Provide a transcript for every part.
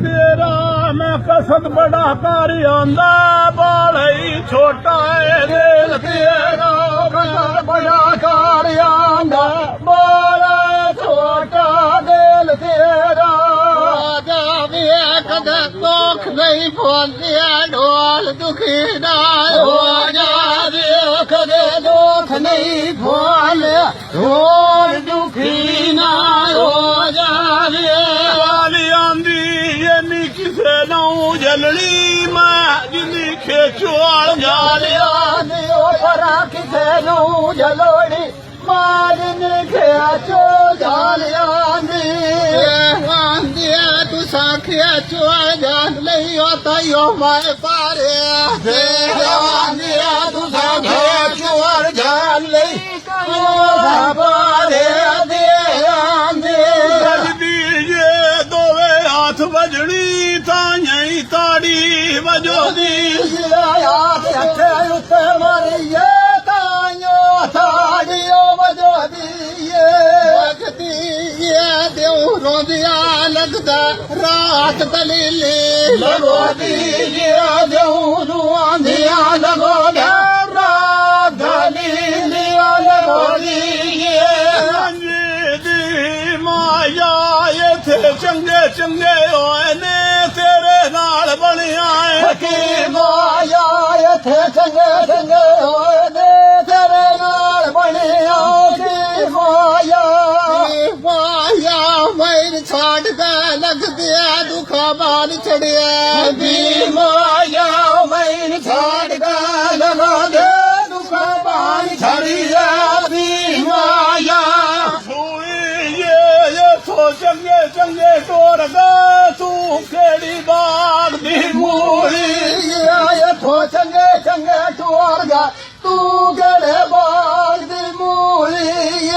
तेरा मैं कसद बड़ा कर आंदा बाला ही छोटा है दिल तेरा कसद बड़ा कर आंदा बाला छोटा दिल तेरा जावे कदे दुख नहीं पहुंचिया ढोल दुखी ना हो जावे कदे दुख नहीं पहुंचिया ढोल दुखी ना हो जावे वाली आंदी किसे नौ जलनी मैं जिंदी खेचुआल जालिया परा किसे नौ जलोनी मां जिंदी खेचो जालिया तुसा खेचुआल जान नहीं होता यो मैं पारे तुसा खेचुआल जान नहीं पारे हाथ बजनी ताई ताड़ी बजोदी मरिए ताइयो ताड़ियो बजोदी देव रोंदिया लगदा रात दलीली लगोदी देव रोंदिया लगोदा रात दलीली लगोदी माया इथे चंगे चंगे होए ने तेरे नाल बनिया की माया इथे चंगे चंगे होए ने तेरे नाल बनिया की माया माया मैन छाड़ के लग दिया दुखा बाल चढ़िया दी माया मैन छाड़ के लगा दे दुखा बाल छड़िया दी माया चंगे चंगे टोर गए तू केड़ी बाग दी मूली थो चंगे चंगे टोर गए तू केड़े बाग दी मूली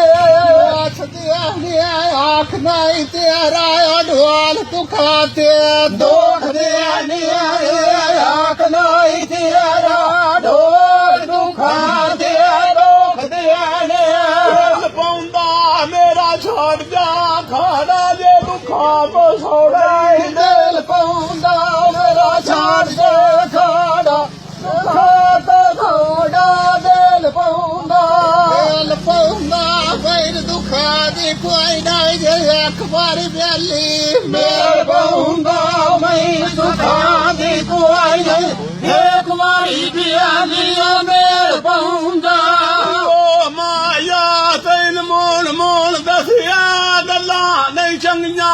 आख नहीं तेरा ढोल तू खाते दोख दे आख नहीं तेरा ढोल तू खाते दोख दे पौंदा मेरा छोड़ जा खाना जे दुखा को सोड़ा दिल पौंदा मेरा छाड़ दे खाना खाता सोड़ा दिल पौंदा फिर दुखा दी कोई नहीं जे एक बार बेली मेल पौंदा मैं दुखा दी कोई नहीं एक बारी बेली मेल पौंदा माया तेन मोल मोल दसिया गल्ला नहीं चंगिया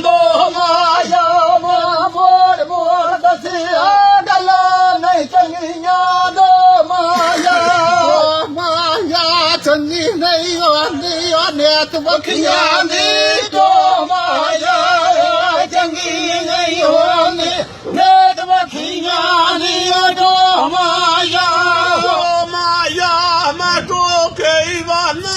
दो माया मोड़ मोड़ दसिया गल्ला नहीं चंगिया दो माया माया चंगी नहीं होती नेत बखिया दी दो माया चंगी नहीं होती नेत बखिया दी दो माया माया मैं तो कई बार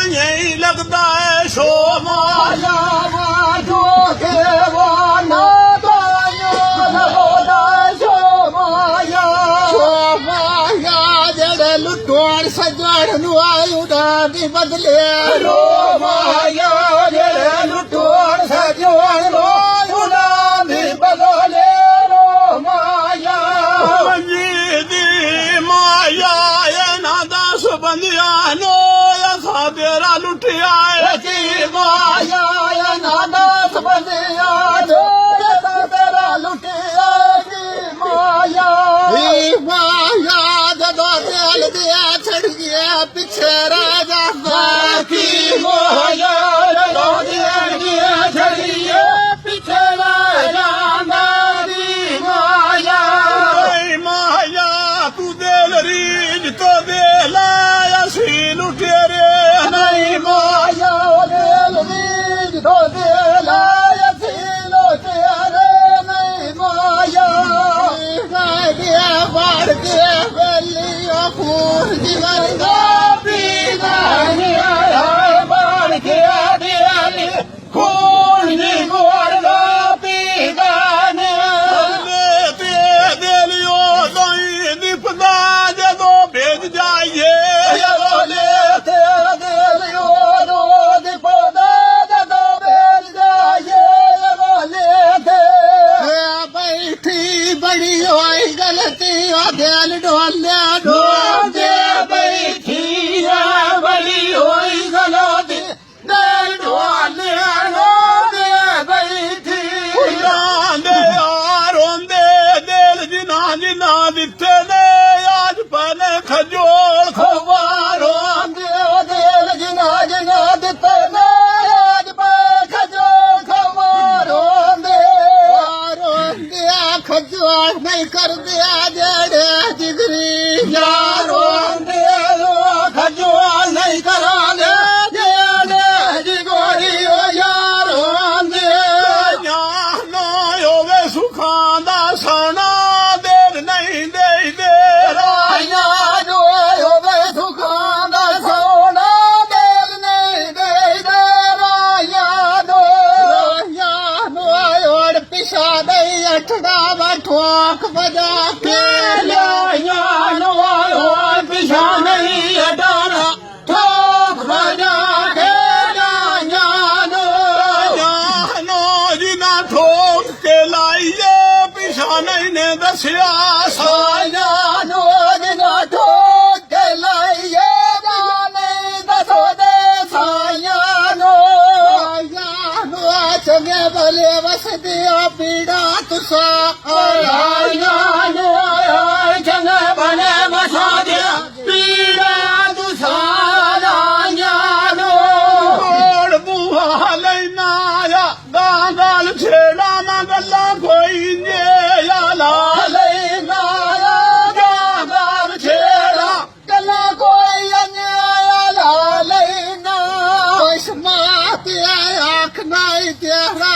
यही लगता है शो माया माधो के वाना शो माया जड़े लुटोड़ सजड़ नुआयु दी बदले रो माया जड़े लुटोड़ सजड़ नुआयु दी बदले रो माया दी माया ये ना दस बंदिया नो तेरा लुटिया की माया नानक बंदिया तेरा लुटिया की माया जदो दिल दिया छड़ गया पीछे राजा की माया जदो दिल दिया छड़ गया पीछे राजा की माया माया तू दिल रीज तो दिल सी लुटेरे नहीं माया दिल रीज तो दिल ਜਾਈਏ ਵਾਲੇ ਤੇ ਦਿਲ ਯੋਦੋ ਦੀ ਪੋਦਾ ਜਦੋਂ ਵੇਲ ਜਾਈਏ ਵਾਲੇ ਤੇ ਬੈਠੀ ਬੜੀ ਹੋਈ ਗਲਤੀ ਉਹ ਦਿਲ ਡੋਲਿਆ ਡੋਲਦੇ ਬੈਠੀ ਬੜੀ ਹੋਈ ਗਲਤੀ ਦਿਲ ਡੋਲਿਆ ਡੋਲਦੇ ਬੈਠੀ ਰੋਂਦੇ ਦਿਲ ਜਿਨਾ ਦਿੱਤੇ ਨੇ ਅੱਜ ਪਨ ਖਜੋਲ ਖਵਾਰੋਂ ਦੇ ਦਿਲ ਜਿਨਾ ਦਿੱਤੇ ਨੇ ਅੱਜ ਪਨ ਖਜੋਲ ਖਵਾਰੋਂ ਦੇ ਖਜੋਲ ਨਹੀਂ ਕਰਦੇ ਜਿਹੜੇ ਜਿਗਰੀ ਯਾਰੋਂ ਦੇ ਖਜੋਲ ਨਹੀਂ ਕਰਾਂਦੇ ਜਿਹੜੇ ਜਿਗਰੀ ਯਾਰੋਂ ਦੇ ਨਾ ਹੋਵੇ ਸੁਖਾਂ ਦਾ ਸੋਨਾ ਦੇਰ ਨਹੀਂ ਦੇ ਰਾਇਆ ਜੋ ਹੋਵੇ ਸੁਖਾਂ ਦਾ ਸੋਨਾ ਦੇਰ ਨਹੀਂ ਦੇ ਰਾਇਆ ਦੋ ਓੜ ਪਿਛਾ ਨਹੀਂ ਅਠੜਾ ਠੋਕ ਵਜਾ ਕੇ ਲਿਆਈਆਂ ਨੋ ਪਿਛਾ ਨਹੀਂ ਅਡਾਣਾ ਠੋਕ ਵਜਾ ਕੇ ਲਿਆਈਆਂ ਨੋ ਜਿਨਾ ਠੋਕ ਕੇ ਲਾਈਏ ਪਿਛਾ ਨਹੀਂ ਨੇ ਦੱਸਿਆ ਸਾਇਆ ਨੋ ਜਿਨਾ ਠੋਕ ਕੇ ਲਾਈਏ ਨਹੀਂ ਦੱਸੋ ਦੇ ਸਾਇਆ ਨੋ ਚੰਗੇ ਭਲੇ ਵਸਦਿਆ ਪੀੜਾ ਤੁਸਾਂ ਆਇਆ ਨੋ ਚੰਗੇ ਭਲੇ ਵਸਦਿਆ ਪੀੜਾ ਤੁਸਾਂ ਆਇਆ ਨੋ ਕੋੜ ਬੂਹਾ ਲੈਣਾ ਆ ਗਾਲ ਛੇੜਾ ਨਾ ਗੱਲਾਂ ਕੋਈ ਨੇ ਲਾ ਲੈਣਾ ਆ ਗਾਲ ਛੇੜਾ ਗੱਲਾਂ ਕੋਈ ਲਾ ਲੈਣਾ ਇਸ ਮਾਤ ਆਖ ਨਹੀਂ ਤੇਰਾ